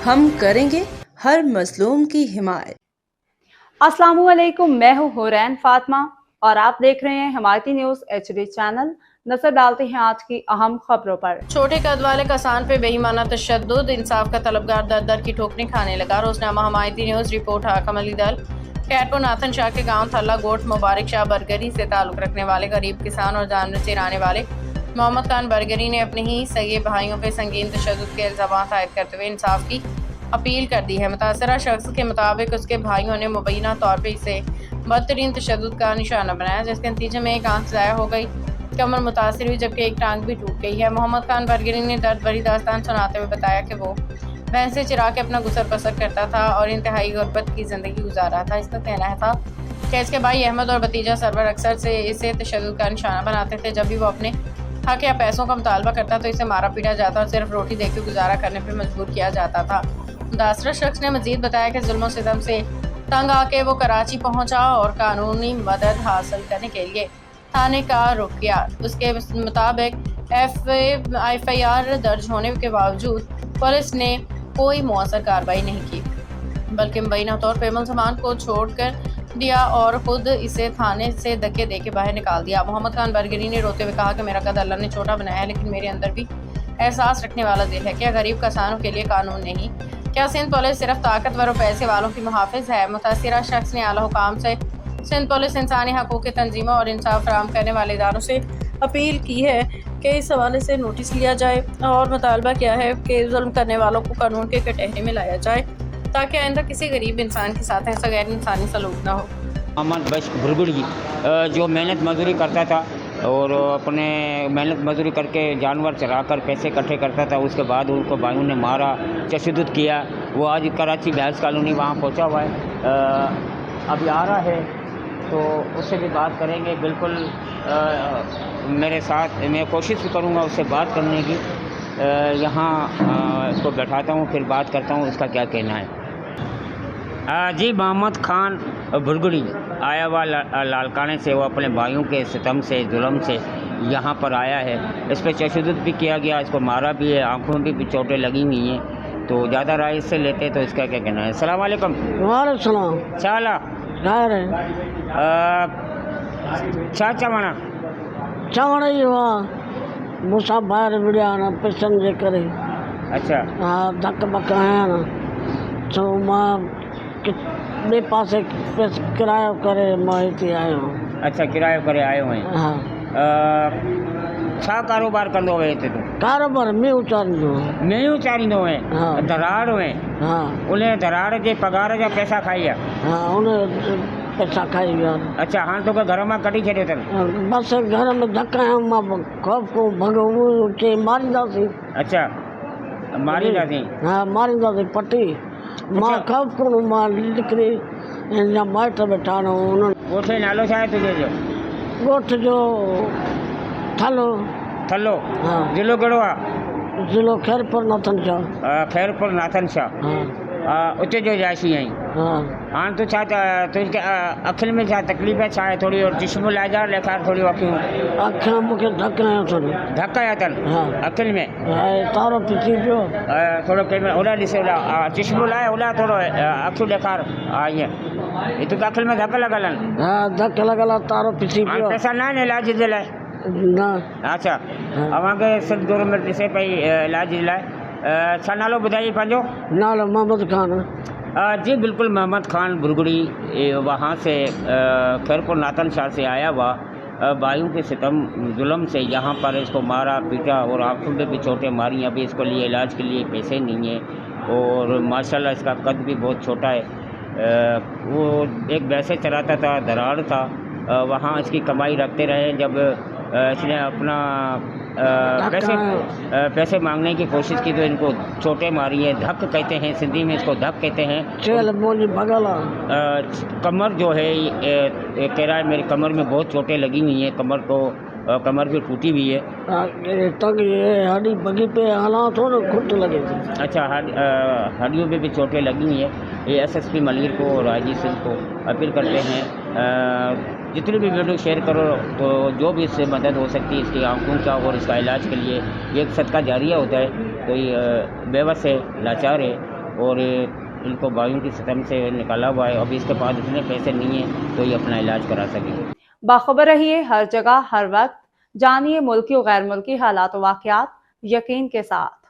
हम करेंगे हर मजलूम की हिमायत। अस्सलामुअलैकुम, मैं हूँ हुरैन फातिमा और आप देख रहे हैं हिमायती न्यूज HD चैनल। नजर डालते हैं आज की अहम खबरों पर। छोटे कद वाले किसान पे बेईमाना तशद्दुद, इंसाफ का तलबगार दर दर की ठोकरें खाने लगा। रोजनामा हिमायती न्यूज रिपोर्ट। हाकम अली दल कैटपुर नाथन शाह के गांव थल्ला गोट मुबारक शाह बरगरी से ताल्लुक रखने वाले गरीब किसान और जानवर चराने वाले मोहम्मद खान बरगरी ने अपने ही सगे भाइयों पर संगीन तशद्दुद के इल्जाम आयद करते हुए इंसाफ की अपील कर दी है। मुतासरा शख्स के मुताबिक उसके भाइयों ने मुबैना तौर पर इसे बदतरीन तशद्दुद का निशाना बनाया, जिसके नतीजे में एक आंख ज़ाया हो गई, कमर मुतासिर हुई, जबकि एक टांग भी टूट गई है। मोहम्मद खान बरगरी ने दर्द भरी दास्तान सुनाते हुए बताया कि वो भैंसे चरा के अपना गुजर बसर करता था और इंतहाई गुर्बत की ज़िंदगी गुजार रहा था। इसका कहना था कि इसके भाई अहमद और भतीजा सरवर अक्सर से इसे तशद्दुद का निशाना बनाते थे। जब भी वो अपने हक या पैसों का मुतालबा करता तो इसे मारा पीटा जाता और सिर्फ रोटी देकर गुजारा करने पर मजबूर किया जाता था। मुतासरा शख्स ने मजीद बताया कि जुल्म सितम से तंग आके वो कराची पहुंचा और कानूनी मदद हासिल करने के लिए थाने का रुख किया। उसके मुताबिक FIR दर्ज होने के बावजूद पुलिस ने कोई मौसर कार्रवाई नहीं की, बल्कि मुबैना तौर पर मुलजमान को छोड़ कर दिया और खुद इसे थाने से धक्के देके बाहर निकाल दिया। मोहम्मद खान बरगरी ने रोते हुए कहा कि मेरा कद अल्लाह ने छोटा बनाया है, लेकिन मेरे अंदर भी एहसास रखने वाला दिल है। क्या गरीब किसानों के लिए कानून नहीं? क्या सिंध पुलिस सिर्फ ताकतवर और पैसे वालों की मुहाफिज है? मुतासिरा शख्स ने आला हुकाम से सिंध पुलिस इंसानी हकूक़ की तंजीमों और इंसाफ फराहम करने वाले इदारों से अपील की है कि इस हवाले से नोटिस लिया जाए और मुतालबा किया है कि जुल्म करने वालों को कानून के कटहरे में लाया जाए, ताकि आइंदा किसी गरीब इंसान के साथ ऐसा गैर इंसानी सलूक ना हो। मोहम्मद बश बुरगुड़ी जो मेहनत मजदूरी करता था और अपने मेहनत मजदूरी करके जानवर चरा कर पैसे इकट्ठे करता था, उसके बाद उनको भाइयों ने मारा, तशद्दुद किया। वो आज कराची भैंस कॉलोनी वहाँ पहुँचा हुआ है, अभी आ रहा है, तो उससे भी बात करेंगे। बिल्कुल मेरे साथ, मैं कोशिश भी करूँगा उससे बात करने की। यहाँ इसको बैठाता हूँ, फिर बात करता हूँ उसका क्या कहना है। जी, मोहम्मद खान बुरगुड़ी आया हुआ लालकाने से, वो अपने भाइयों के सितम से, जुल्म से यहाँ पर आया है। इस पर तशद्दुद भी किया गया, इसको मारा भी है, आँखों में भी चोटें लगी हुई हैं। तो ज़्यादा राय इससे लेते तो इसका क्या कहना है। अस्सलाम वालेकुम। वालेकुम सलाम। चाला चावणा चावड़ा ही हुआ मूसा बाहर विड़िया ना पिसन जे करे। अच्छा। हाँ, धक बक आया ना तो मां ॿिए पासे किरायो करे मां हिते आयो। अच्छा, किरायो करे आयो हैं। हाँ। छा कारोबार कंदो हुए हिते तूं? कारोबार मेहूं चालींदो आहियां। मेहूं चालींदो हुए? हाँ। दराड़ हुए? हाँ। उन दराड़ जे पगार जा पैसा खाई आहे? हाँ, उन पैसा खाई विया। अच्छा, हाणे तोखे घर मां कढी छॾियो अथनि? बसि घर में धक आहियां, मां खौफ़ को भॻो चे मारींदासीं। अच्छा, मारींदासीं? हाँ, मारींदासीं पटी। मां खौफ़ को मां निकिरी, हिन माइट वेठा आहिनि। ॻोठ जो नालो छा आहे तुंहिंजे जो? ॻोठ जो थलो। थलो? हाँ। ज़िलो कहिड़ो आहे? ज़िलो खैरपुर नाथन शाह। खैरपुर नाथन शाह। हाँ। उते जो जाइसी आहीं? हाँ। हाणे तूं छा तुंहिंजे अखियुनि में छा तकलीफ़ छा आहे? थोरी चश्मो लाइजा, ॾेखार थोरी अखियूं। अखियां मूंखे धक आहियां थोरी। धक आया अथनि? हाँ। अखियुनि में? तारो पिसी पियो। थोरो कंहिं होॾां ॾिसे, होॾां चश्मो लाइ, होॾां थोरो अखियूं ॾेखार। हा, ईअं तोखे अखियुनि में धक लॻल आहिनि? हाँ, धक लॻल आहे, तारो पिसी पियो। पैसा न आहिनि इलाज जे लाइ? न। अच्छा, अव्हांखे सिंध गवर्नमेंट ॾिसे पई इलाज जे लाइ। छा नालो ॿुधाइए पंहिंजो? नालो मोहम्मद खान। जी बिल्कुल, मोहम्मद खान बुरगुड़ी वहाँ से खैरपुर नाथन शाह से आया हुआ, भाइयों के सितम जुल्म से यहाँ पर इसको मारा पीटा और आँखों में भी चोटें मारी। अभी इसको लिए इलाज के लिए पैसे नहीं हैं और माशाल्लाह इसका कद भी बहुत छोटा है। वो एक भैंसे चराता था, दराड़ था, वहाँ इसकी कमाई रखते रहे। जब इसने अपना पैसे मांगने की कोशिश की तो इनको चोटें मारी है। धक कहते हैं, सिंधी में इसको धक कहते हैं। चल बोली भगला। कमर जो है कह रहा है मेरी कमर में बहुत चोटें लगी हुई हैं, कमर भी टूटी हुई है। तक ये हड्डी बगी पे हला तो ना खुट लगे थी। अच्छा, हड्डियों पे भी चोटें लगी हुई है। ये SSP मलिर को और IG सिंह को अपील करते हैं जितनी भी वीडियो शेयर करो तो जो भी इससे मदद हो सकती है इसकी आंखों का और इसका इलाज के लिए, ये एक सदका जारिया होता है। कोई बेबस है, लाचार है, और इनको भाइयों की सितम से निकाला हुआ है। अभी इसके पास इतने पैसे नहीं हैं तो ये अपना इलाज करा सकेंगे। बाखबर रहिए हर जगह हर वक्त, जानिए मुल्की और गैर मुल्की हालात व वाक़यात यकीन के साथ।